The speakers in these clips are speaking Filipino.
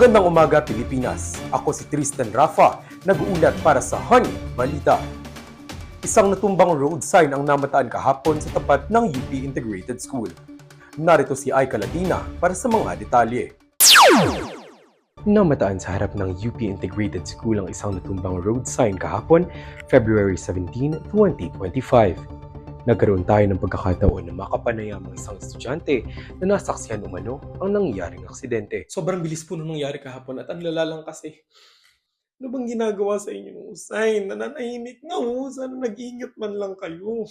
Magandang umaga, Pilipinas. Ako si Tristan Rafa, nag-uulat para sa Honey Balita. Isang natumbang road sign ang namataan kahapon sa tapat ng UP Integrated School. Narito si Aika Ladina para sa mga detalye. Namataan sa harap ng UP Integrated School ang isang natumbang road sign kahapon, February 17, 2025. Nagkaroon tayo ng pagkakataon na makapanayam ang isang estudyante na nasaksihan umano ang nangyaring aksidente. Sobrang bilis po nung nangyari kahapon at ang lala lang kasi. Ano bang ginagawa sa inyo nung sign? Nananahimik na ho. Sana nag-ingat man lang kayo.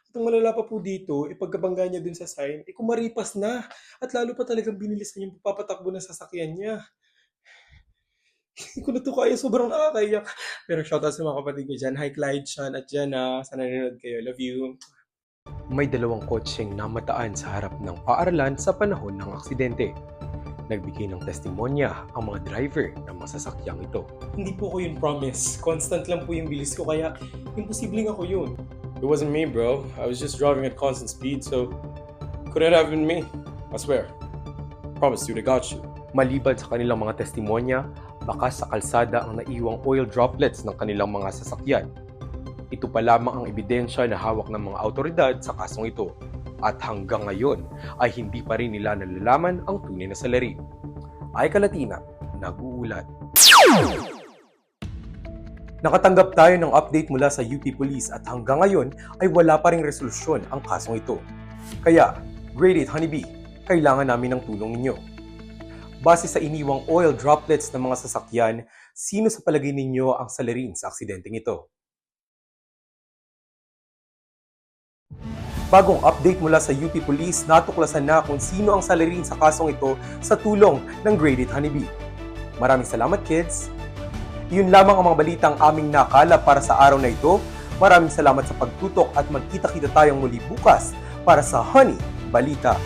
At ang malala pa po dito, pagkabangga niya dun sa sign, kumaripas na. At lalo pa talagang binilisan yung papatakbo ng sasakyan niya. Hindi ko na to kaya, sobrang nakakaiyak. Pero shoutout sa mga kapatid ko dyan. Hi Clyde, Sean at Jenna. Sana nanonood kayo. Love you. May dalawang kotseng namataan sa harap ng paaralan sa panahon ng aksidente. Nagbigay ng testimonya ang mga driver ng masasakyang ito. Hindi po ko yun promise. Constant lang po yung bilis ko kaya imposibleng ako yun. It wasn't me, bro. I was just driving at constant speed, so couldn't have been me. I swear. Promise, dude, I got you. Maliban sa kanilang mga testimonya, bakas sa kalsada ang naiwang oil droplets ng kanilang mga sasakyan. Ito pa lamang ang ebidensya na hawak ng mga awtoridad sa kasong ito. At hanggang ngayon ay hindi pa rin nila nalalaman ang tunay na salarin. Aika Latina, nag-uulat. Nakatanggap tayo ng update mula sa UP Police at hanggang ngayon ay wala pa ring resolusyon ang kasong ito. Kaya, Grade 8 Honeybee, kailangan namin ng tulong ninyo. Base sa iniwang oil droplets ng mga sasakyan, sino sa palagay ninyo ang salarin sa aksidenteng ito? Bagong update mula sa UP Police, natuklasan na kung sino ang salarin sa kasong ito sa tulong ng Grade 8 Honeybee. Maraming salamat, kids! Yun lamang ang mga balitang aming nakala para sa araw na ito. Maraming salamat sa pagtutok at magkita-kita tayong muli bukas para sa Honey Balita.